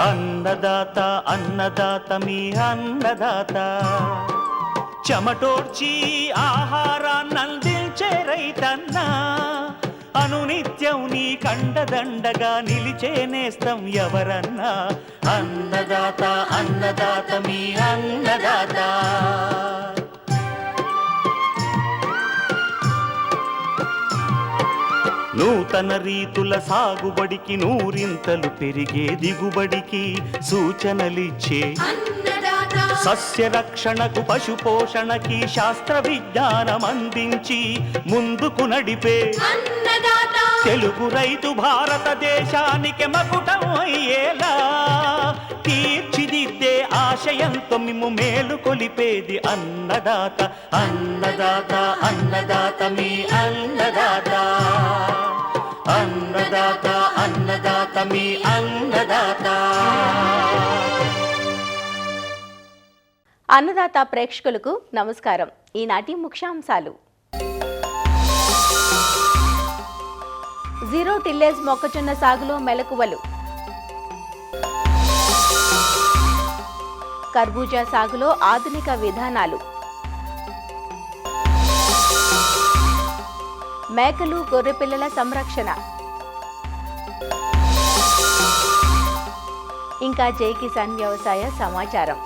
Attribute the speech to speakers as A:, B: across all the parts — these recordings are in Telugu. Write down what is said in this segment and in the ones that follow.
A: అన్నదాత అన్నదాత మీ అన్నదాత, చెమటోడ్చి ఆహారాన్నందించే రైతన్నా, అనునిత్యం నీ కండదండగా నిలిచే నేస్తం ఎవరన్నా. అన్నదాత అన్నదాత మీ అన్నదాత. నూతన రీతుల సాగుబడికి, నూరింతలు పెరిగే దిగుబడికి సూచనలిచ్చే సస్య రక్షణకు, పశు పోషణకి శాస్త్ర విజ్ఞానం అందించి ముందుకు నడిపే తెలుగు రైతు భారతదేశానికి మకుటం అయ్యేలా తీర్చిదిద్దే ఆశయంతో మిమ్ము మేలు కొలిపేది అన్నదాత. అన్నదాత అన్నదాత మీ అన్నదాత. అన్నదాత అన్నదాత మీ అన్నదాత.
B: అన్నదాత ప్రేక్షకులకు నమస్కారం. ఈనాటి ముఖ్యాంశాలు: జీరో టిల్లేజ్ మొక్కజొన్న సాగులో మెలకువలు, కర్బూజా సాగులో ఆధునిక విధానాలు, మేకలు గొర్రెపిల్లల సంరక్షణ, ఇంకా జై కిసాన్ వ్యవసాయ సమాచారం.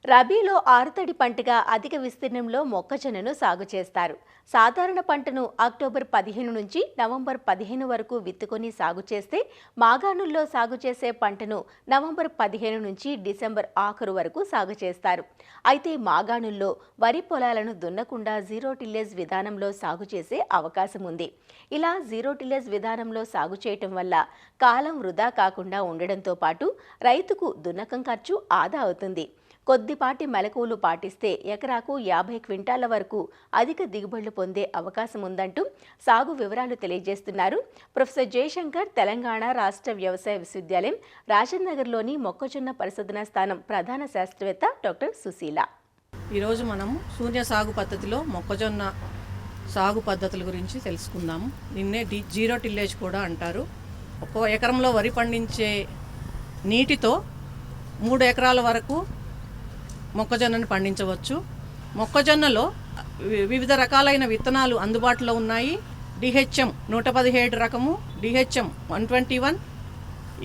B: రబీలో ఆరుతడి పంటగా అధిక విస్తీర్ణంలో మొక్కజొన్నను సాగు చేస్తారు. సాధారణ పంటను అక్టోబర్ 15 నుంచి నవంబర్ 15 వరకు విత్తుకొని సాగు చేస్తే, మాగాణుల్లో సాగు చేసే పంటను నవంబర్ 15 నుంచి డిసెంబర్ ఆఖరు వరకు సాగు చేస్తారు. అయితే మాగాణుల్లో వరి పొలాలను దున్నకుండా జీరో టిల్లేజ్ విధానంలో సాగు చేసే అవకాశం ఉంది. ఇలా జీరో టిల్లేజ్ విధానంలో సాగు చేయటం వల్ల కాలం వృధా కాకుండా ఉండడంతో పాటు రైతుకు దున్నకం ఖర్చు ఆదా అవుతుంది. కొద్దిపాటి మెలకువలు పాటిస్తే ఎకరాకు 50 క్వింటాల వరకు అధిక దిగుబడులు పొందే అవకాశం ఉందంటూ సాగు వివరాలు తెలియజేస్తున్నారు ప్రొఫెసర్ జయశంకర్, తెలంగాణ రాష్ట్ర వ్యవసాయ విశ్వవిద్యాలయం రాజేంద్రనగర్లోని మొక్కజొన్న పరిశోధనా స్థానం ప్రధాన శాస్త్రవేత్త డాక్టర్ సుశీల.
C: ఈరోజు మనము శూన్య సాగు పద్ధతిలో మొక్కజొన్న సాగు పద్ధతుల గురించి తెలుసుకుందాము. దీన్నే జీరో టిల్లేజ్ కూడా అంటారు. ఒక్కో ఎకరంలో వరి పండించే నీటితో 3 ఎకరాల వరకు మొక్కజొన్నను పండించవచ్చు. మొక్కజొన్నలో వివిధ రకాలైన విత్తనాలు అందుబాటులో ఉన్నాయి. డిహెచ్ఎం 117 రకము, డిహెచ్ఎం 121,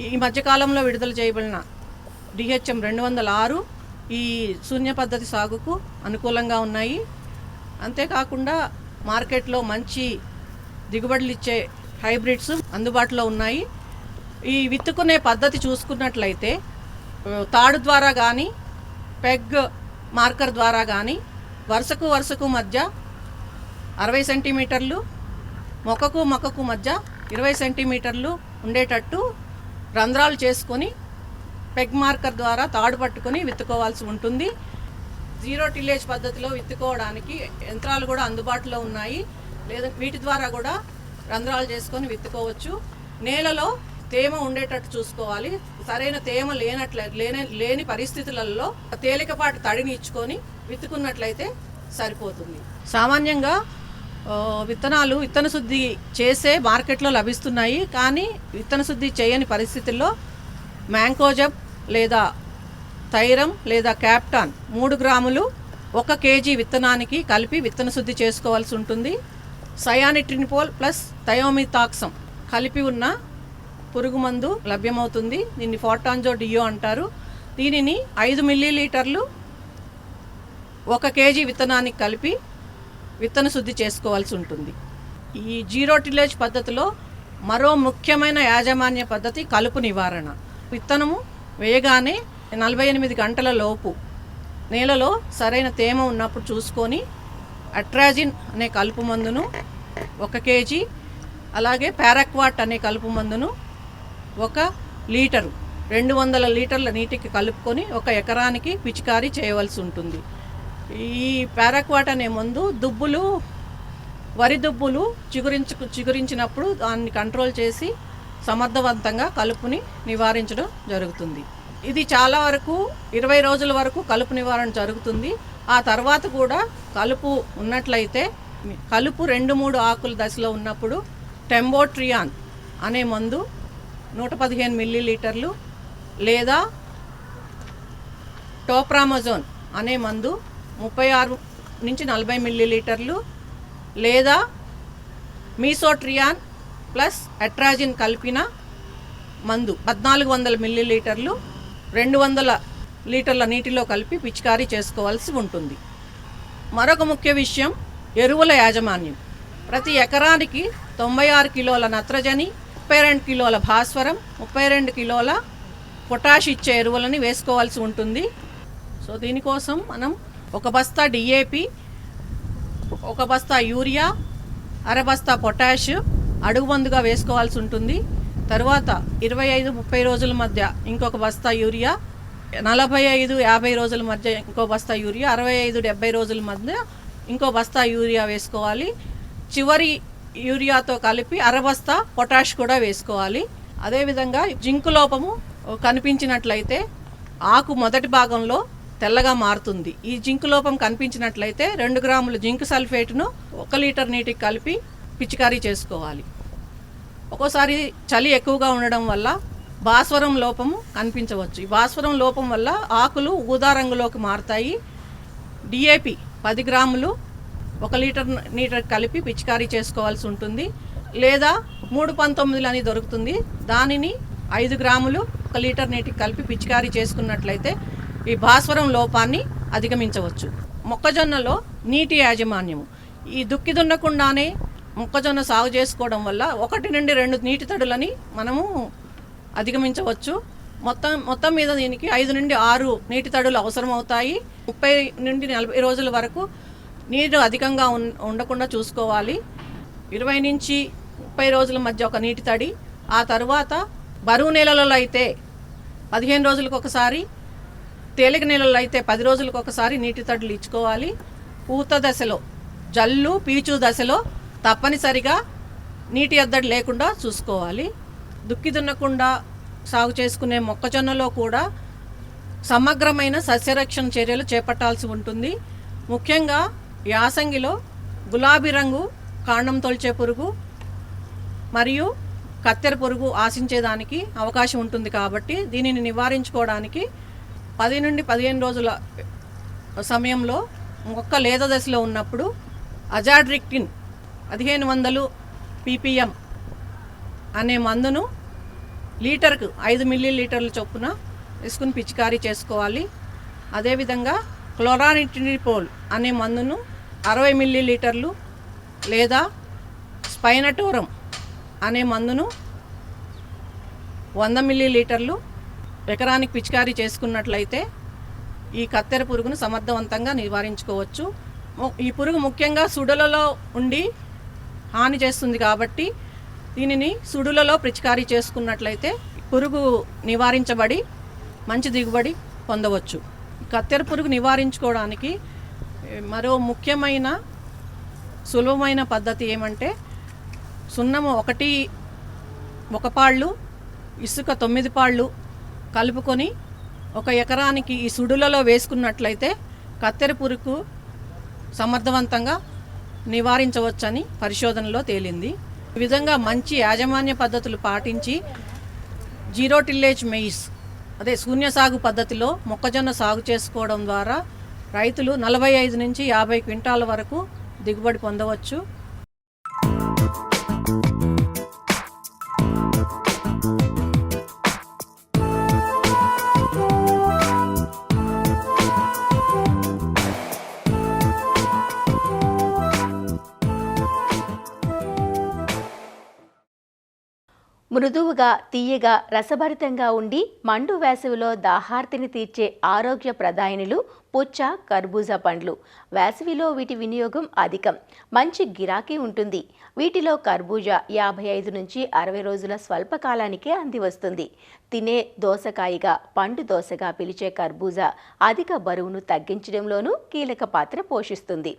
C: ఈ మధ్యకాలంలో విడుదల చేయబడిన డిహెచ్ఎం 206 ఈ శూన్య పద్ధతి సాగుకు అనుకూలంగా ఉన్నాయి. అంతేకాకుండా మార్కెట్లో మంచి దిగుబడులు ఇచ్చే హైబ్రిడ్స్ అందుబాటులో ఉన్నాయి. ఈ విత్తుకునే పద్ధతి చూసుకున్నట్లయితే తాడు ద్వారా కానీ, పెగ్ మార్కర్ ద్వారా కానీ వరుసకు మధ్య 60 సెంటీమీటర్లు, మొక్కకు మధ్య 20 సెంటీమీటర్లు ఉండేటట్టు రంధ్రాలు చేసుకొని పెగ్ మార్కర్ ద్వారా తాడు పట్టుకొని విత్తుకోవాల్సి ఉంటుంది. జీరో టిల్లేజ్ పద్ధతిలో విత్తుకోవడానికి యంత్రాలు కూడా అందుబాటులో ఉన్నాయి. లేదా వీటి ద్వారా కూడా రంధ్రాలు చేసుకొని విత్తుకోవచ్చు. నేలలో తేమ ఉండేటట్టు చూసుకోవాలి. సరైన తేమ లేని పరిస్థితులలో తేలికపాటి తడిని ఇచ్చుకొని విత్తుకున్నట్లయితే సరిపోతుంది. సామాన్యంగా విత్తన శుద్ధి చేసే మార్కెట్లో లభిస్తున్నాయి. కానీ విత్తన శుద్ధి చేయని పరిస్థితుల్లో మ్యాంకోజబ్ లేదా థైరమ్ లేదా క్యాప్టాన్ 3 గ్రాములు 1 కేజీ విత్తనానికి కలిపి విత్తన శుద్ధి చేసుకోవాల్సి ఉంటుంది. సయానిట్రినిపోల్ ప్లస్ థయోమితాక్సం కలిపి ఉన్న పురుగు మందు లభ్యమవుతుంది. దీన్ని ఫార్టాంజో డియో అంటారు. దీనిని 5 మిల్లీలీటర్లు 1 కేజీ విత్తనానికి కలిపి విత్తన శుద్ధి చేసుకోవాల్సి ఉంటుంది. ఈ జీరో టిల్లేజ్ పద్ధతిలో మరో ముఖ్యమైన యాజమాన్య పద్ధతి కలుపు నివారణ. విత్తనము వేయగానే 48 గంటల లోపు నేలలో సరైన తేమ ఉన్నప్పుడు చూసుకొని అట్రాజిన్ అనే కలుపు మందును 1 కేజీ, అలాగే పారాక్వాట్ అనే కలుపు మందును 1 లీటరు 200 లీటర్ల నీటికి కలుపుకొని 1 ఎకరానికి పిచికారీ చేయవలసి ఉంటుంది. ఈ పారాక్వాట్ అనే మందు దుబ్బులు వరి దుబ్బులు చిగురించినప్పుడు దాన్ని కంట్రోల్ చేసి సమర్థవంతంగా కలుపుని నివారించడం జరుగుతుంది. ఇది చాలా వరకు 20 రోజుల వరకు కలుపు నివారణ జరుగుతుంది. ఆ తర్వాత కూడా కలుపు ఉన్నట్లయితే కలుపు 2-3 ఆకుల దశలో ఉన్నప్పుడు టెంబోట్రియాన్ అనే మందు 115 మిల్లీలీటర్లు లేదా టోప్రామజోన్ అనే మందు 36 నుంచి 40 మిల్లీలీటర్లు లేదా మీసోట్రియాన్ ప్లస్ అట్రాజిన్ కలిపిన మందు 1400 మిల్లీలీటర్లు 200 లీటర్ల నీటిలో కలిపి పిచికారీ చేసుకోవాల్సి ఉంటుంది. మరొక ముఖ్య విషయం ఎరువుల యాజమాన్యం. ప్రతి ఎకరానికి 96 కిలోల నత్రజని, 32 కిలోల భాస్వరం, 32 కిలోల పొటాష్ ఇచ్చే ఎరువులని వేసుకోవాల్సి ఉంటుంది. సో దీనికోసం మనం 1 బస్తా డిఏపి, 1 బస్తా యూరియా, అర బస్తా పొటాష్ అడుగు మందుగా వేసుకోవాల్సి ఉంటుంది. తర్వాత 25-30 రోజుల మధ్య ఇంకొక బస్తా యూరియా, 45-50 రోజుల మధ్య ఇంకో బస్తా యూరియా, 65-70 రోజుల మధ్య ఇంకో బస్తా యూరియా వేసుకోవాలి. చివరి యూరియాతో కలిపి అర బస్తా పొటాష్ కూడా వేసుకోవాలి. అదేవిధంగా జింకు లోపము కనిపించినట్లయితే ఆకు మొదటి భాగంలో తెల్లగా మారుతుంది. ఈ జింకు లోపం కనిపించినట్లయితే 2 గ్రాముల జింక్ సల్ఫేట్ను 1 లీటర్ నీటికి కలిపి పిచికారీ చేసుకోవాలి. ఒక్కోసారి చలి ఎక్కువగా ఉండడం వల్ల భాస్వరం లోపము కనిపించవచ్చు. ఈ భాస్వరం లోపం వల్ల ఆకులు ఊదా రంగులోకి మారుతాయి. డిఏపి 10 గ్రాములు 1 లీటర్ నీటికి కలిపి పిచికారీ చేసుకోవాల్సి ఉంటుంది. లేదా 319 అని దొరుకుతుంది, దానిని 5 గ్రాములు 1 లీటర్ నీటికి కలిపి పిచికారీ చేసుకున్నట్లయితే ఈ భాస్వరం లోపాన్ని అధిగమించవచ్చు. మొక్కజొన్నలో నీటి యాజమాన్యము. ఈ దుక్కి దున్నకుండానే మొక్కజొన్న సాగు చేసుకోవడం వల్ల 1 నుండి 2 నీటి తడులని మనము అధిగమించవచ్చు. మొత్తం మీద దీనికి 5 నుండి 6 నీటి తడులు అవసరం అవుతాయి. 30 నుండి 40 రోజుల వరకు నీరు అధికంగా ఉండకుండా చూసుకోవాలి. 20 నుంచి 30 రోజుల మధ్య ఒక నీటి తడి. ఆ తర్వాత బరువు నేలలలో అయితే 15 రోజులకు ఒకసారి, తేలిక నేలల్లో అయితే 10 రోజులకు ఒకసారి నీటి తడులు ఇచ్చుకోవాలి. పూత దశలో, జల్లు పీచు దశలో తప్పనిసరిగా నీటి ఎద్దడి లేకుండా చూసుకోవాలి. దుక్కి దున్నకుండా సాగు చేసుకునే మొక్కజొన్నలో కూడా సమగ్రమైన సస్యరక్షణ చర్యలు చేపట్టాల్సి ఉంటుంది. ముఖ్యంగా యాసంగిలో గులాబీ రంగు కాండం తొలిచే పురుగు మరియు కత్తెర పురుగు ఆశించేదానికి అవకాశం ఉంటుంది. కాబట్టి దీనిని నివారించుకోవడానికి 10 నుండి 15 రోజుల సమయంలో మొక్క లేత దశలో ఉన్నప్పుడు అజాడ్రిక్టిన్ 1500 ppm అనే మందును లీటర్కు 5 మిల్లీలీటర్ల చొప్పున వేసుకుని పిచికారీ చేసుకోవాలి. అదేవిధంగా క్లోరానిట్రిపోల్ అనే మందును 60 మిల్లీలీటర్లు లేదా స్పైనటోరం అనే మందును 100 మిల్లీలీటర్లు ఎకరానికి పిచికారీ చేసుకున్నట్లయితే ఈ కత్తెర పురుగును సమర్థవంతంగా నివారించుకోవచ్చు. ఈ పురుగు ముఖ్యంగా సుడులలో ఉండి హాని చేస్తుంది కాబట్టి దీనిని సుడులలో పిచికారీ చేసుకున్నట్లయితే పురుగు నివారించబడి మంచి దిగుబడి పొందవచ్చు. కత్తెర పురుగు నివారించుకోవడానికి మరో ముఖ్యమైన సులభమైన పద్ధతి ఏమంటే సున్నము 1 పాళ్ళు, ఇసుక 9 పాళ్ళు కలుపుకొని 1 ఎకరానికి ఈ సుడులలో వేసుకున్నట్లయితే కత్తెర పురుగు సమర్థవంతంగా నివారించవచ్చని పరిశోధనలో తేలింది. ఈ విధంగా మంచి యాజమాన్య పద్ధతులు పాటించి జీరో టిల్లేజ్ మెయిస్ అదే శూన్య సాగు పద్ధతిలో మొక్కజొన్న సాగు చేసుకోవడం ద్వారా రైతులు 45 నుంచి 50 క్వింటాల వరకు దిగుబడి పొందవచ్చు.
B: మృదువుగా, తీయగా, రసభరితంగా ఉండి మండు వేసవిలో దాహార్తిని తీర్చే ఆరోగ్య ప్రదాయనులు పుచ్చ, కర్బూజా పండ్లు. వేసవిలో వీటి వినియోగం అధికం, మంచి గిరాకీ ఉంటుంది. వీటిలో కర్బూజా 55 నుంచి 60 రోజుల స్వల్పకాలానికే అంది వస్తుంది. తినే దోసకాయగా, పండు దోసగా పిలిచే కర్బూజా అధిక బరువును తగ్గించడంలోనూ కీలక పాత్ర పోషిస్తుంది.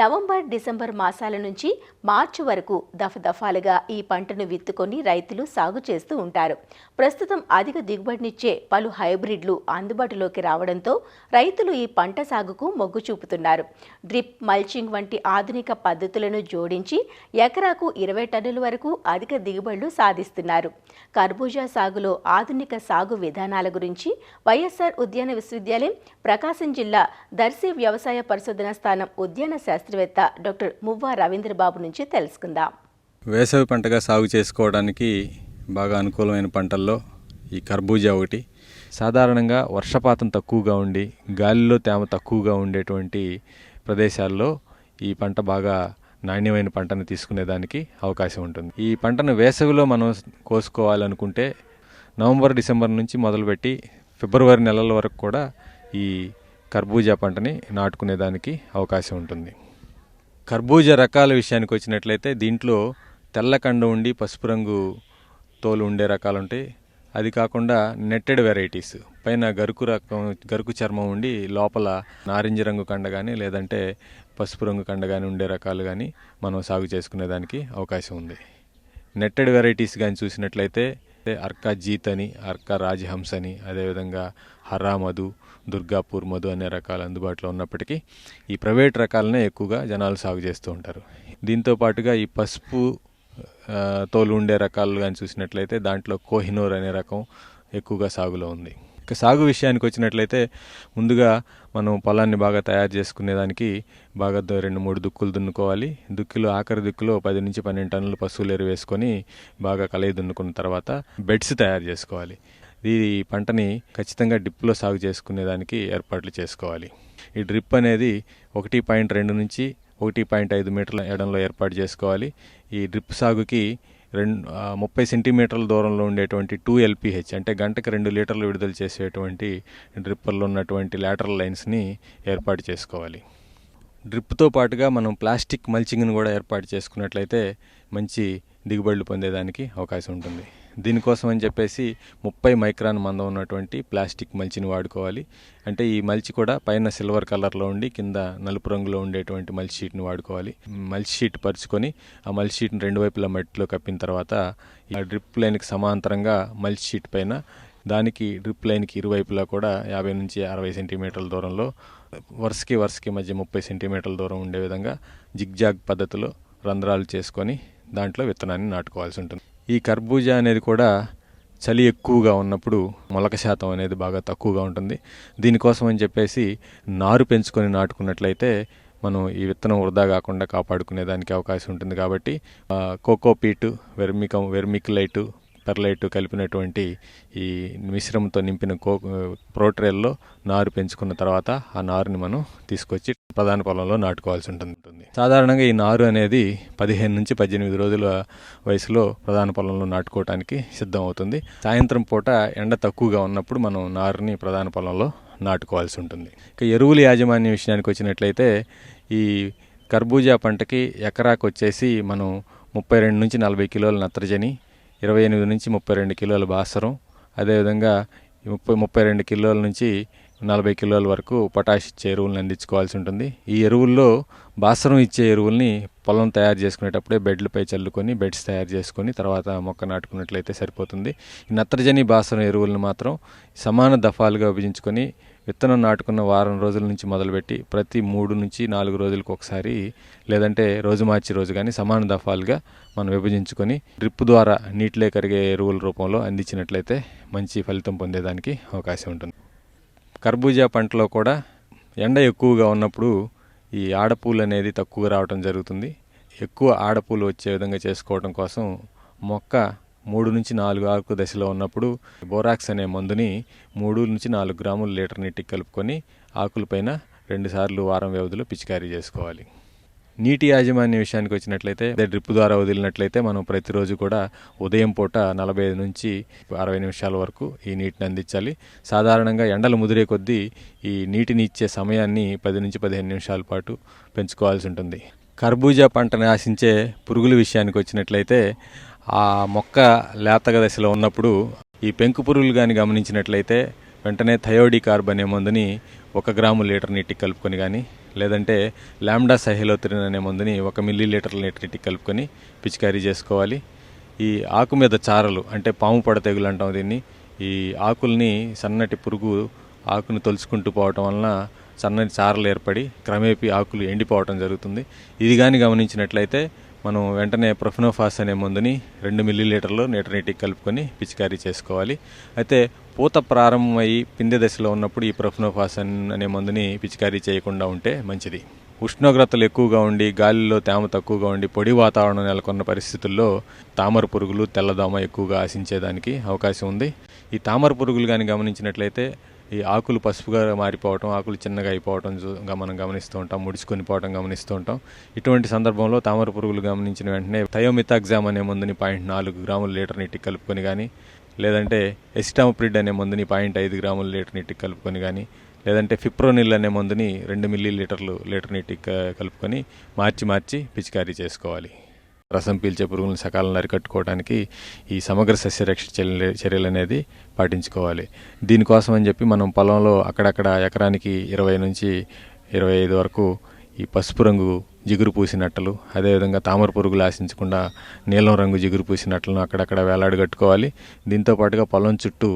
B: నవంబర్, డిసెంబర్ మాసాల నుంచి మార్చి వరకు దఫదఫాలుగా ఈ పంటను విత్తుకొని రైతులు సాగు చేస్తూ ఉంటారు. ప్రస్తుతం అధిక దిగుబడినిచ్చే పలు హైబ్రిడ్లు అందుబాటులోకి రావడంతో రైతులు ఈ పంట సాగుకు మొగ్గు చూపుతున్నారు. డ్రిప్, మల్చింగ్ వంటి ఆధునిక పద్ధతులను జోడించి ఎకరాకు 20 టన్నుల వరకు అధిక దిగుబడులు సాధిస్తున్నారు. కర్బూజా సాగులో ఆధునిక సాగు విధానాల గురించి వైఎస్ఆర్ ఉద్యాన విశ్వవిద్యాలయం, ప్రకాశం జిల్లా దర్శి వ్యవసాయ పరిశోధన స్థానం ఉద్యాన శాస్త్రవేత్త డాక్టర్ మువ్వా రవీంద్రబాబు నుంచి తెలుసుకుందాం.
D: వేసవి పంటగా సాగు చేసుకోవడానికి బాగా అనుకూలమైన పంటల్లో ఈ కర్బూజా ఒకటి. సాధారణంగా వర్షపాతం తక్కువగా ఉండి గాలిలో తేమ తక్కువగా ఉండేటువంటి ప్రదేశాల్లో ఈ పంట బాగా నాణ్యమైన పంటను తీసుకునేదానికి అవకాశం ఉంటుంది. ఈ పంటను వేసవిలో మనం కోసుకోవాలనుకుంటే నవంబర్, డిసెంబర్ నుంచి మొదలుపెట్టి ఫిబ్రవరి నెలల వరకు కూడా ఈ కర్బూజా పంటని నాటుకునేదానికి అవకాశం ఉంటుంది. కర్బూజా రకాల విషయానికి వచ్చినట్లయితే దీంట్లో తెల్లకండ ఉండి పసుపు రంగు తోలు ఉండే రకాలు ఉంటాయి. అది కాకుండా నెట్టెడ్ వెరైటీస్, పైన గరుకు చర్మం ఉండి లోపల నారింజ రంగు కండ కానీ లేదంటే పసుపు రంగు కండ కానీ ఉండే రకాలు కానీ మనం సాగు చేసుకునేదానికి అవకాశం ఉంది. నెట్టెడ్ వెరైటీస్ కానీ చూసినట్లయితే అర్కా జీత్ అని, అర్కా రాజహంస అని, అదేవిధంగా హరా మధు, దుర్గాపూర్ మధు అనే రకాలు అందుబాటులో ఉన్నప్పటికీ ఈ ప్రైవేట్ రకాలనే ఎక్కువగా జనాలు సాగు చేస్తూ ఉంటారు. దీంతో పాటుగా ఈ పసుపు తోలు ఉండే రకాలు కానీ చూసినట్లయితే దాంట్లో కోహినూర్ అనే రకం ఎక్కువగా సాగులో ఉంది. ఇక సాగు విషయానికి వచ్చినట్లయితే ముందుగా మనం పొలాన్ని బాగా తయారు చేసుకునేదానికి బాగా 2-3 దుక్కులు దున్నుకోవాలి. ఆఖరి దుక్కులో 10 నుంచి 12 టన్నుల పశువులు ఎరువు వేసుకొని బాగా కలయి దున్నుకున్న తర్వాత బెడ్స్ తయారు చేసుకోవాలి. ఈ పంటని ఖచ్చితంగా డ్రిప్లో సాగు చేసుకునేదానికి ఏర్పాట్లు చేసుకోవాలి. ఈ డ్రిప్ అనేది 1.2 నుంచి 1.5 మీటర్ల ఎడంలో ఏర్పాటు చేసుకోవాలి. ఈ డ్రిప్ సాగుకి 30 సెంటీమీటర్ల దూరంలో ఉండేటువంటి 2 LPH అంటే గంటకు 2 లీటర్లు విడుదల చేసేటువంటి డ్రిప్పర్లో ఉన్నటువంటి లాటరల్ లైన్స్ని ఏర్పాటు చేసుకోవాలి. డ్రిప్తో పాటుగా మనం ప్లాస్టిక్ మల్చింగ్ని కూడా ఏర్పాటు చేసుకున్నట్లయితే మంచి దిగుబడులు పొందేదానికి అవకాశం ఉంటుంది. దీనికోసం అని చెప్పేసి 30 మైక్రాన్ మందం ఉన్నటువంటి ప్లాస్టిక్ మల్చిని వాడుకోవాలి. అంటే ఈ మల్చి కూడా పైన సిల్వర్ కలర్లో ఉండి కింద నలుపు రంగులో ఉండేటువంటి మల్చి షీట్ని వాడుకోవాలి. మల్చి షీట్ పరుచుకొని ఆ మల్చి షీట్ని 2 వైపులా మట్టిలో కప్పిన తర్వాత ఆ డ్రిప్ లైన్కి సమాంతరంగా మల్చి షీట్ పైన దానికి డ్రిప్ లైన్కి ఇరువైపులా కూడా 50 నుంచి 60 సెంటీమీటర్ల దూరంలో వరుసకి మధ్య 30 సెంటీమీటర్ల దూరం ఉండే విధంగా జిగ్జాగ్ పద్ధతిలో రంధ్రాలు చేసుకొని దాంట్లో విత్తనాన్ని నాటుకోవాల్సి ఉంటుంది. ఈ కర్బూజా అనేది కూడా చలి ఎక్కువగా ఉన్నప్పుడు మొలక శాతం అనేది బాగా తక్కువగా ఉంటుంది. దీనికోసం అని చెప్పేసి నారు పెంచుకొని నాటుకున్నట్లయితే మనం ఈ విత్తనం వృధా కాకుండా కాపాడుకునేదానికి అవకాశం ఉంటుంది. కాబట్టి కోకోపీటు, వెర్మిక్యులైటు, పెర్లైటు కలిపినటువంటి ఈ మిశ్రమంతో నింపిన ప్రోట్రేల్లో నారు పెంచుకున్న తర్వాత ఆ నారుని మనం తీసుకొచ్చి ప్రధాన పొలంలో నాటుకోవాల్సి ఉంటుంది. సాధారణంగా ఈ నారు అనేది 15 నుంచి 18 రోజుల వయసులో ప్రధాన పొలంలో నాటుకోవడానికి సిద్ధం అవుతుంది. సాయంత్రం పూట ఎండ తక్కువగా ఉన్నప్పుడు మనం నారుని ప్రధాన పొలంలో నాటుకోవాల్సి ఉంటుంది. ఇక ఎరువుల యాజమాన్య విషయానికి వచ్చినట్లయితే ఈ కర్బూజా పంటకి ఎకరాకు వచ్చేసి మనం 32 నుంచి 40 కిలోల నత్రజని, 28 నుంచి 32 కిలోల భాస్వరం, అదేవిధంగా 32 కిలోల నుంచి 40 కిలోల వరకు పొటాష్ ఇచ్చే ఎరువులను అందించుకోవాల్సి ఉంటుంది. ఈ ఎరువుల్లో భాస్వరం ఇచ్చే ఎరువుల్ని పొలం తయారు చేసుకునేటప్పుడే బెడ్లపై చల్లుకొని బెడ్స్ తయారు చేసుకొని తర్వాత మొక్క నాటుకున్నట్లయితే సరిపోతుంది. ఈ నత్రజని, భాస్వరం ఎరువులను మాత్రం సమాన దఫాలుగా విభజించుకొని విత్తనం నాటుకున్న వారం రోజుల నుంచి మొదలుపెట్టి ప్రతి 3 నుంచి 4 రోజులకు ఒకసారి లేదంటే రోజు మార్చి రోజు కానీ సమాన దఫాలుగా మనం విభజించుకొని డ్రిప్ ద్వారా నీటిలో కరిగే ఎరువుల రూపంలో అందించినట్లయితే మంచి ఫలితం పొందేదానికి అవకాశం ఉంటుంది. కర్బూజా పంటలో కూడా ఎండ ఎక్కువగా ఉన్నప్పుడు ఈ ఆడపూలు అనేది తక్కువగా రావడం జరుగుతుంది. ఎక్కువ ఆడపూలు వచ్చే విధంగా చేసుకోవడం కోసం మొక్క 3 నుంచి 4 ఆకు దశలో ఉన్నప్పుడు బోరాక్స్ అనే మందుని 3 నుంచి 4 గ్రాముల లీటర్ నీటికి కలుపుకొని ఆకులపైన 2 సార్లు వారం వ్యవధిలో పిచికారీ చేసుకోవాలి. నీటి యాజమాన్య విషయానికి వచ్చినట్లయితే డ్రిప్ ద్వారా వదిలినట్లయితే మనం ప్రతిరోజు కూడా ఉదయం పూట 45 నుంచి 60 నిమిషాల వరకు ఈ నీటిని అందించాలి. సాధారణంగా ఎండలు ముదిరే కొద్దీ ఈ నీటిని ఇచ్చే సమయాన్ని 10 నుంచి 15 నిమిషాల పాటు పెంచుకోవాల్సి ఉంటుంది. కర్బూజా పంటను ఆశించే పురుగుల విషయానికి వచ్చినట్లయితే ఆ మొక్క లేతగా దశలో ఉన్నప్పుడు ఈ పెంకు పురుగులు కానీ గమనించినట్లయితే వెంటనే థయోడికార్బ్ అనే మందుని 1 గ్రాము లీటర్ నీటికి కలుపుకొని కానీ, లేదంటే లాంబ్డా సహెలోత్రిన్ అనే మందుని 1 మిల్లీలీటర్ నీటికి కలుపుకొని పిచికారీ చేసుకోవాలి. ఈ ఆకు మీద చారలు అంటే పాము పడ తెగులు అంటాం దీన్ని. ఈ ఆకుల్ని సన్నటి పురుగు ఆకుని తొలుచుకుంటూ పోవటం వలన సన్నటి చారలు ఏర్పడి క్రమేపీ ఆకులు ఎండిపోవటం జరుగుతుంది. ఇది కానీ గమనించినట్లయితే మనం వెంటనే ప్రొఫెనోఫాస్ అనే మందుని 2 మిల్లీలీటర్లు నీటికి కలుపుకొని పిచికారీ చేసుకోవాలి. అయితే పూత ప్రారంభమయ్యి పిందె దశలో ఉన్నప్పుడు ఈ ప్రొఫెనోఫాస్ అనే మందుని పిచికారీ చేయకుండా ఉంటే మంచిది. ఉష్ణోగ్రతలు ఎక్కువగా ఉండి గాలిలో తేమ తక్కువగా ఉండి పొడి వాతావరణం నెలకొన్న పరిస్థితుల్లో తామర పురుగులు, తెల్లదోమ ఎక్కువగా ఆశించేదానికి అవకాశం ఉంది. ఈ తామర పురుగులు కానీ గమనించినట్లయితే ఈ ఆకులు పసుపుగా మారిపోవటం, ఆకులు చిన్నగా అయిపోవటం మనం గమనిస్తూ ఉంటాం, ముడుచుకొని పోవటం గమనిస్తూ ఉంటాం. ఇటువంటి సందర్భంలో తామర పురుగులు గమనించిన వెంటనే థయోమిథాగ్జామ్ అనే మందుని 0.4 గ్రాముల లీటర్ నీటికి కలుపుకొని కానీ, లేదంటే ఎసిటామిప్రిడ్ అనే మందుని 0.5 గ్రాముల లీటర్ నీటికి కలుపుకొని కానీ, లేదంటే ఫిప్రోనిల్ అనే మందుని 2 మిల్లీలీటర్లు లీటర్ నీటికి కలుపుకొని మార్చి పిచికారీ చేసుకోవాలి. రసం పీల్చే పురుగులను సకాలంలో అరికట్టుకోవడానికి ఈ సమగ్ర సస్యరక్షణ చర్యలు అనేది పాటించుకోవాలి. దీనికోసం అని చెప్పి మనం పొలంలో అక్కడక్కడ ఎకరానికి 20 నుంచి 25 వరకు ఈ పసుపు రంగు జిగురు పూసినట్టలు, అదేవిధంగా తామర పురుగులు ఆశించకుండా నీలం రంగు జిగురు పూసినట్లను అక్కడక్కడ వేలాడగట్టుకోవాలి. దీంతో పాటుగా పొలం చుట్టూ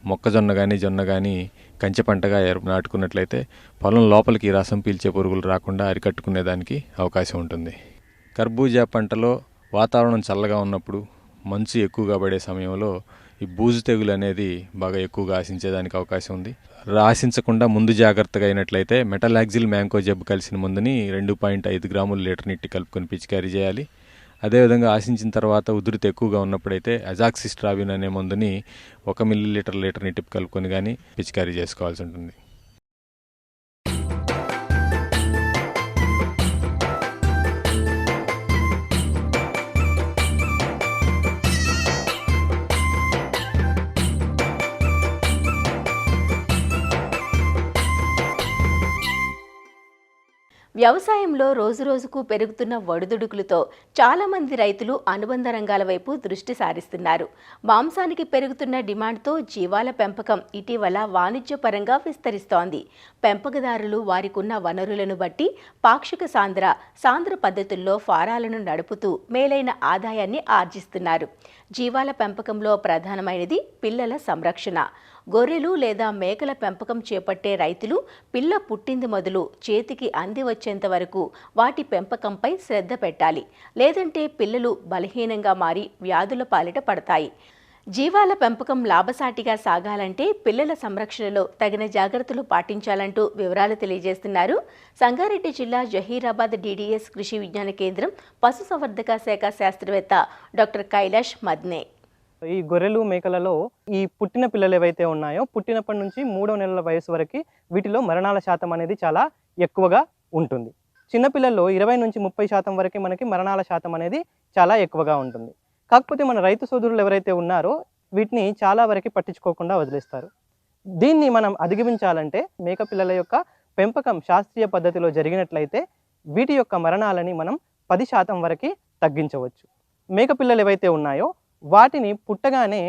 D: మొక్కజొన్న కానీ జొన్న కానీ కంచె పంటగా నాటుకున్నట్లయితే పొలం లోపలికి రసం పీల్చే పురుగులు రాకుండా అరికట్టుకునేదానికి అవకాశం ఉంటుంది. కర్బూజా పంటలో వాతావరణం చల్లగా ఉన్నప్పుడు మంచు ఎక్కువగా పడే సమయంలో ఈ బూజు తెగులు అనేది బాగా ఎక్కువగా ఆశించేదానికి అవకాశం ఉంది. ఆశించకుండా ముందు జాగ్రత్తగా అయినట్లయితే మెటలాక్సిల్ మ్యాంకోజెబ్ కలిసిన మందుని 2.5 గ్రాముల లీటర్ నీటికి కలుపుకొని పిచికారీ చేయాలి. అదేవిధంగా ఆశించిన తర్వాత ఉధృతి ఎక్కువగా ఉన్నప్పుడైతే అజాక్సిస్ట్రాబిన్ అనే మందుని 1 మిల్లీలీటర్ లీటర్ నీటికి కలుపుకొని కానీ పిచికారీ చేసుకోవాల్సి ఉంటుంది.
B: వ్యవసాయంలో రోజురోజుకు పెరుగుతున్న ఒడిదుడుకులతో చాలామంది రైతులు అనుబంధ రంగాల వైపు దృష్టి సారిస్తున్నారు. మాంసానికి పెరుగుతున్న డిమాండ్తో జీవాల పెంపకం ఇటీవల వాణిజ్యపరంగా విస్తరిస్తోంది. పెంపకదారులు వారికున్న వనరులను బట్టి పాక్షిక సాంద్ర పద్ధతుల్లో ఫారాలను నడుపుతూ మేలైన ఆదాయాన్ని ఆర్జిస్తున్నారు. జీవాల పెంపకంలో ప్రధానమైనది పిల్లల సంరక్షణ. గొర్రెలు లేదా మేకల పెంపకం చేపట్టే రైతులు పిల్ల పుట్టింది మొదలు చేతికి అంది వచ్చేంత వరకు వాటి పెంపకంపై శ్రద్ధ పెట్టాలి. లేదంటే పిల్లలు బలహీనంగా మారి వ్యాధుల పాలిట పడతాయి. జీవాల పెంపకం లాభసాటిగా సాగాలంటే పిల్లల సంరక్షణలో తగిన జాగ్రత్తలు పాటించాలంటూ వివరాలు తెలియజేస్తున్నారు సంగారెడ్డి జిల్లా జహీరాబాద్ DDS కృషి విజ్ఞాన కేంద్రం పశుసంవర్ధక శాఖ శాస్త్రవేత్త డాక్టర్ కైలాష్ మద్నే.
E: ఈ గొర్రెలు మేకలలో ఈ పుట్టిన పిల్లలు ఏవైతే ఉన్నాయో పుట్టినప్పటి నుంచి 3వ నెలల వయసు వరకు వీటిలో మరణాల శాతం అనేది చాలా ఎక్కువగా ఉంటుంది. చిన్నపిల్లల్లో 20 నుంచి 30% వరకు మనకి మరణాల శాతం అనేది చాలా ఎక్కువగా ఉంటుంది. కాకపోతే మన రైతు సోదరులు ఎవరైతే ఉన్నారో వీటిని చాలా వరకు పట్టించుకోకుండా వదిలేస్తారు. దీన్ని మనం అధిగమించాలంటే మేక పిల్లల యొక్క పెంపకం శాస్త్రీయ పద్ధతిలో జరిగినట్లయితే వీటి యొక్క మరణాలని మనం 10% వరకు తగ్గించవచ్చు. మేక పిల్లలు ఏవైతే ఉన్నాయో వాటిని పుట్టగానే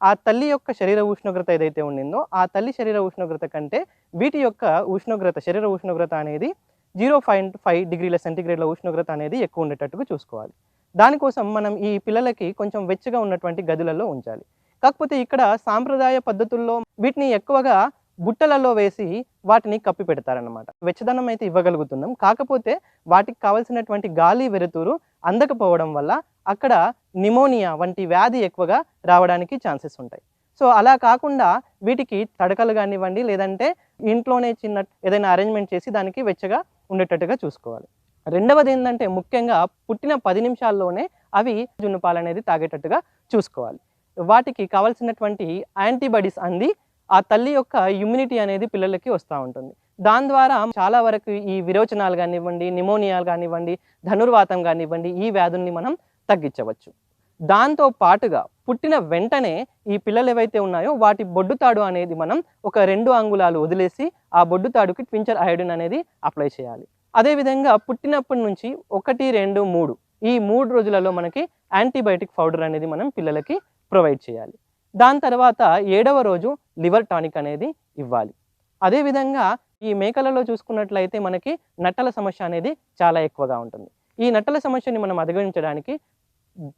E: ఆ తల్లి యొక్క శరీర ఉష్ణోగ్రత ఏదైతే ఉండిందో ఆ తల్లి శరీర ఉష్ణోగ్రత కంటే వీటి యొక్క ఉష్ణోగ్రత శరీర ఉష్ణోగ్రత అనేది 0.5 డిగ్రీల సెంటీగ్రేడ్ల ఉష్ణోగ్రత అనేది ఎక్కువ ఉండేటట్టుగా చూసుకోవాలి. దానికోసం మనం ఈ పిల్లలకి కొంచెం వెచ్చగా ఉన్నటువంటి గదులలో ఉంచాలి. కాకపోతే ఇక్కడ సాంప్రదాయ పద్ధతుల్లో వీటిని ఎక్కువగా బుట్టలలో వేసి వాటిని కప్పి పెడతారన్నమాట. వెచ్చదనం అయితే ఇవ్వగలుగుతున్నాం, కాకపోతే వాటికి కావాల్సినటువంటి గాలి వెలుతురు అందకపోవడం వల్ల అక్కడ నిమోనియా వంటి వ్యాధి ఎక్కువగా రావడానికి ఛాన్సెస్ ఉంటాయి. సో అలా కాకుండా వీటికి తడకలు కానివ్వండి లేదంటే ఇంట్లోనే చిన్న ఏదైనా అరేంజ్మెంట్ చేసి దానికి వెచ్చగా ఉండేటట్టుగా చూసుకోవాలి. రెండవది ఏంటంటే ముఖ్యంగా పుట్టిన 10 నిమిషాల్లోనే అవి జున్ను పాలు అనేది తాగేటట్టుగా చూసుకోవాలి. వాటికి కావాల్సినటువంటి యాంటీబాడీస్ అంది ఆ తల్లి యొక్క ఇమ్యూనిటీ అనేది పిల్లలకి వస్తూ ఉంటుంది. దాని ద్వారా చాలా వరకు ఈ విరోచనాలు కానివ్వండి, నిమోనియాలు కానివ్వండి, ధనుర్వాతం కానివ్వండి ఈ వ్యాధుల్ని మనం తగ్గించవచ్చు. దాంతో పాటుగా పుట్టిన వెంటనే ఈ పిల్లలు ఏవైతే ఉన్నాయో వాటి బొడ్డుతాడు అనేది మనం ఒక 2 అంగుళాలు వదిలేసి ఆ బొడ్డుతాడుకి ట్వించర్ అయోడిన్ అనేది అప్లై చేయాలి. అదేవిధంగా పుట్టినప్పటి నుంచి 1, 2, 3 ఈ 3 రోజులలో మనకి యాంటీబయాటిక్ పౌడర్ అనేది మనం పిల్లలకి ప్రొవైడ్ చేయాలి. దాని తర్వాత 7వ రోజు లివర్ టానిక్ అనేది ఇవ్వాలి. అదేవిధంగా ఈ మేకలలో చూసుకున్నట్లయితే మనకి నట్టల సమస్య అనేది చాలా ఎక్కువగా ఉంటుంది. ఈ నట్టల సమస్యని మనం అధిగమించడానికి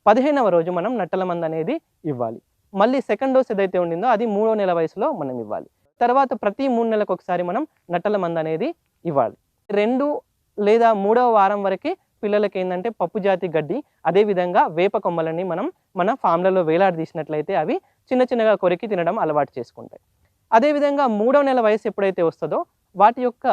E: 15వ రోజు మనం నట్టల మందు అనేది ఇవ్వాలి. మళ్ళీ సెకండ్ డోస్ ఏదైతే ఉండిందో అది 3వ నెల వయసులో మనం ఇవ్వాలి. తర్వాత ప్రతి 3 నెలలకు ఒకసారి మనం నట్టల మందు అనేది ఇవ్వాలి. 2 లేదా 3వ వారం వరకు పిల్లలకి ఏంటంటే పప్పు జాతి గడ్డి, అదేవిధంగా వేప కొమ్మలని మన ఫామ్లలో వేలాడదీసినట్లయితే అవి చిన్న చిన్నగా కొరికి తినడం అలవాటు చేసుకుంటాయి. అదేవిధంగా 3వ నెల వయసు ఎప్పుడైతే వస్తుందో వాటి యొక్క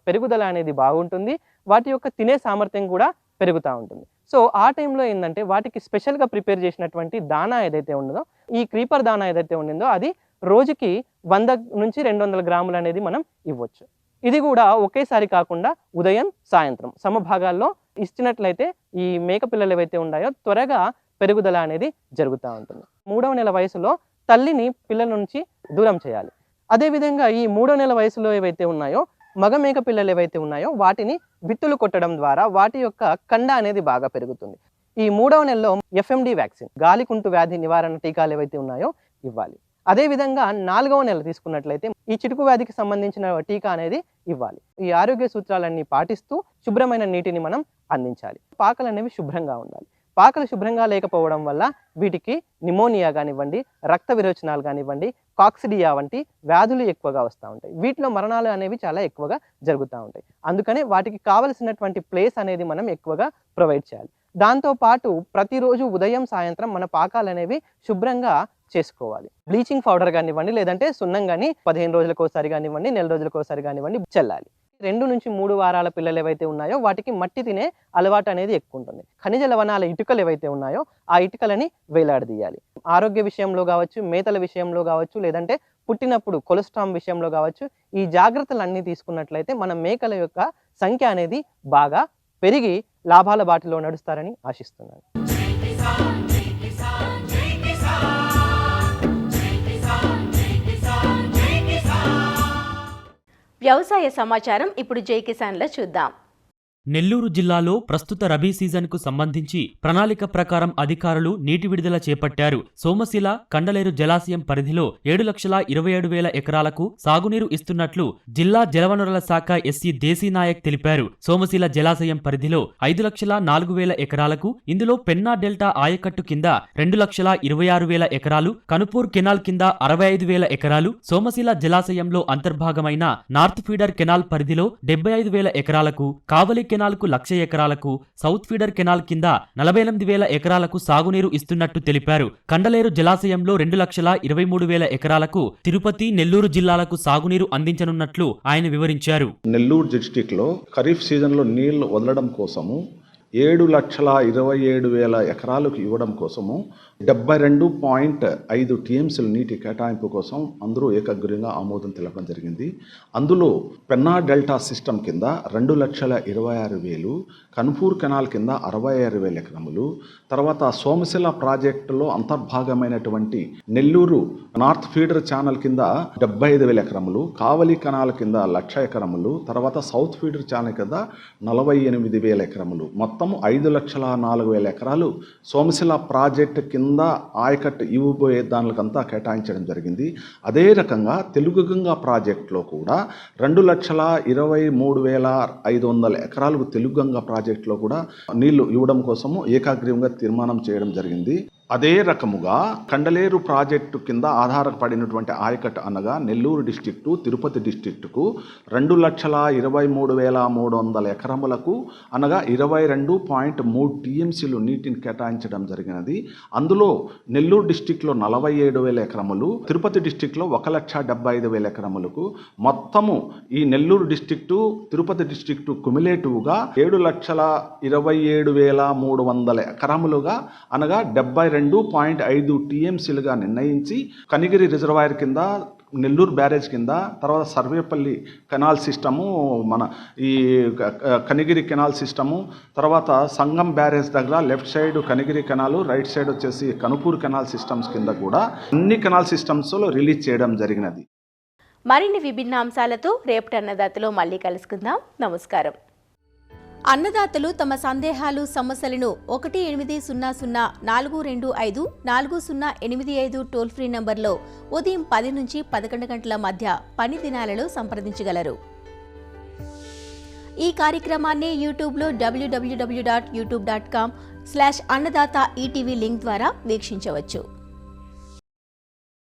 E: పెరుగుదల అనేది బాగుంటుంది, వాటి యొక్క తినే సామర్థ్యం కూడా పెరుగుతూ ఉంటుంది. సో ఆ టైంలో ఏంటంటే వాటికి స్పెషల్గా ప్రిపేర్ చేసినటువంటి దానా ఏదైతే ఉన్నదో, ఈ క్రీపర్ దానా ఏదైతే ఉండిందో అది రోజుకి 100 నుంచి 200 గ్రాములు అనేది మనం ఇవ్వచ్చు. ఇది కూడా ఒకేసారి కాకుండా ఉదయం సాయంత్రం సమభాగాల్లో ఇచ్చినట్లయితే ఈ మేక పిల్లలు ఏవైతే ఉన్నాయో త్వరగా పెరుగుదల అనేది జరుగుతూ ఉంటుంది. 3వ నెల వయసులో తల్లిని పిల్లల నుంచి దూరం చేయాలి. అదేవిధంగా ఈ 3వ నెల వయసులో ఏవైతే ఉన్నాయో మగ మేక పిల్లలు ఏవైతే ఉన్నాయో వాటిని విత్తులు కొట్టడం ద్వారా వాటి యొక్క కండ అనేది బాగా పెరుగుతుంది. ఈ 3వ నెలలో FMD వ్యాక్సిన్, గాలికుంటు వ్యాధి నివారణ టీకాలు ఏవైతే ఉన్నాయో ఇవ్వాలి. అదేవిధంగా 4వ నెల తీసుకున్నట్లయితే ఈ చిటుకు వ్యాధికి సంబంధించిన టీకా అనేది ఇవ్వాలి. ఈ ఆరోగ్య సూత్రాలన్నీ పాటిస్తూ శుభ్రమైన నీటిని మనం అందించాలి. పాకలు అనేవి శుభ్రంగా ఉండాలి. పాకలు శుభ్రంగా లేకపోవడం వల్ల వీటికి నిమోనియా కానివ్వండి, రక్త విరోచనాలు కానివ్వండి, కాక్సిడియా వంటి వ్యాధులు ఎక్కువగా వస్తూ ఉంటాయి. వీటిలో మరణాలు అనేవి చాలా ఎక్కువగా జరుగుతూ ఉంటాయి. అందుకనే వాటికి కావలసినటువంటి ప్లేస్ అనేది మనం ఎక్కువగా ప్రొవైడ్ చేయాలి. దాంతోపాటు ప్రతిరోజు ఉదయం సాయంత్రం మన పాకాలు అనేవి శుభ్రంగా చేసుకోవాలి. బ్లీచింగ్ పౌడర్ కానివ్వండి, లేదంటే సున్నం కానీ 15 రోజులకు ఒకసారి కానివ్వండి, నెల రోజులకు ఒకసారి కానివ్వండి చల్లాలి. 2 నుంచి 3 వారాల పిల్లలు ఏవైతే ఉన్నాయో వాటికి మట్టి తినే అలవాటు అనేది ఎక్కువ ఉంటుంది. ఖనిజ లవణాల ఇటుకలు ఏవైతే ఉన్నాయో ఆ ఇటుకలని వేలాడదీయాలి. ఆరోగ్య విషయంలో కావచ్చు, మేతల విషయంలో కావచ్చు, లేదంటే పుట్టినప్పుడు కొలెస్ట్రాల్ విషయంలో కావచ్చు, ఈ జాగ్రత్తలన్నీ తీసుకున్నట్లయితే మన మేకల యొక్క సంఖ్య అనేది బాగా పెరిగి లాభాల బాటలో నడుస్తారని ఆశిస్తున్నాను.
B: వ్యవసాయ సమాచారం ఇప్పుడు జై కిసాన్లో చూద్దాం.
F: నెల్లూరు జిల్లాలో ప్రస్తుత రబీ సీజన్కు సంబంధించి ప్రణాళిక ప్రకారం అధికారులు నీటి విడుదల చేపట్టారు. సోమశిల, కండలేరు జలాశయం పరిధిలో 7,27,000 ఎకరాలకు సాగునీరు ఇస్తున్నట్లు జిల్లా జలవనరుల శాఖ ఎస్సీ దేశీనాయక్ తెలిపారు. సోమశిల జలాశయం పరిధిలో 5,04,000 ఎకరాలకు, ఇందులో పెన్నా డెల్టా ఆయకట్టు కింద 2,26,000 ఎకరాలు, కనుపూర్ కెనాల్ కింద 65,000 ఎకరాలు, సోమశిల జలాశయంలో అంతర్భాగమైన నార్త్ ఫీడర్ కెనాల్ పరిధిలో 75,000 ఎకరాలకు, కావలి కెనాల్కు 1,00,000 ఎకరాలకు, సౌత్ ఫీడర్ కెనాల్ కింద 48,000 ఎకరాలకు సాగునీరు ఇస్తున్నట్టు తెలిపారు. కండలేరు జలాశయంలో 2,23,000 ఎకరాలకు, తిరుపతి, నెల్లూరు జిల్లాలకు సాగునీరు అందించనున్నట్లు ఆయన వివరించారు.
G: నెల్లూరు డిస్టిక్ లో ఖరీఫ్ సీజన్ లో నీళ్లు వదలడం కోసము 7,27,000 ఎకరాలకు ఇవ్వడం కోసము 72.5 టీఎంసీల నీటి కేటాయింపు కోసం అందరూ ఏకగ్రీవంగా ఆమోదం తెలపడం జరిగింది. అందులో పెన్నా డెల్టా సిస్టమ్ కింద 2,26,000, కన్పూర్ కెనాల్ కింద 66,000 ఎకరములు, తర్వాత సోమశిల ప్రాజెక్టులో అంతర్భాగమైనటువంటి నెల్లూరు నార్త్ ఫీడర్ ఛానల్ కింద 75,000 ఎకరములు, కావలి కెనాల్ కింద 1,00,000 ఎకరములు, తర్వాత సౌత్ ఫీడర్ ఛానల్ కింద 48,000 ఎకరములు, మొత్తం 5,04,000 ఎకరాలు సోమశిల ప్రాజెక్టు కింద ఆయకట్టు ఇవ్వబోయే దానికంతా కేటాయించడం జరిగింది. అదే రకంగా తెలుగు గంగా ప్రాజెక్టులో కూడా 2,23,500 ఎకరాలకు తెలుగు గంగా ప్రాజెక్టులో కూడా నీళ్లు ఇవ్వడం కోసము ఏకాగ్రీవంగా తీర్మానం చేయడం జరిగింది. అదే రకముగా కండలేరు ప్రాజెక్టు కింద ఆధారపడినటువంటి ఆయకట్టు అనగా నెల్లూరు డిస్టిక్టు, తిరుపతి డిస్టిక్టుకు 2,23,300 ఎకరములకు అనగా 22.3 టీఎంసీలు నీటిని కేటాయించడం జరిగినది. అందులో నెల్లూరు డిస్టిక్లో 47,000 ఎకరములు, తిరుపతి డిస్టిక్లో 1,75,000 ఎకరములకు, మొత్తము ఈ నెల్లూరు డిస్టిక్టు, తిరుపతి డిస్టిక్టు కుమిలేటివ్గా 7,27,300 ఎకరములుగా అనగా 72.5 టీఎంసీలుగా నిర్ణయించి కనిగిరి రిజర్వాయర్ కింద, నెల్లూరు బ్యారేజ్ కింద, తర్వాత సర్వేపల్లి కెనాల్ సిస్టము, మన ఈ కనిగిరి కెనాల్ సిస్టము, తర్వాత సంగం బ్యారేజ్ దగ్గర left side Kanigiri canal, right side వచ్చేసి కనుపూర్ కెనాల్ సిస్టమ్స్ కింద కూడా అన్ని కెనాల్ సిస్టమ్స్లో రిలీజ్ చేయడం జరిగినది.
B: మరిన్ని విభిన్న అంశాలతో రేపటి అన్నదాతలో మళ్ళీ కలుసుకుందాం. నమస్కారం. అన్నదాతలు తమ సందేహాలు సమస్యలను 1-800-425-4085 టోల్ ఫ్రీ నంబర్లో ఉదయం 10 నుంచి 11 గంటల మధ్య పని దినాలలో సంప్రదించగలరు. ఈ కార్యక్రమాన్ని యూట్యూబ్లో www.youtube.com/అన్నదాత ఈటీవీ లింక్ ద్వారా వీక్షించవచ్చు.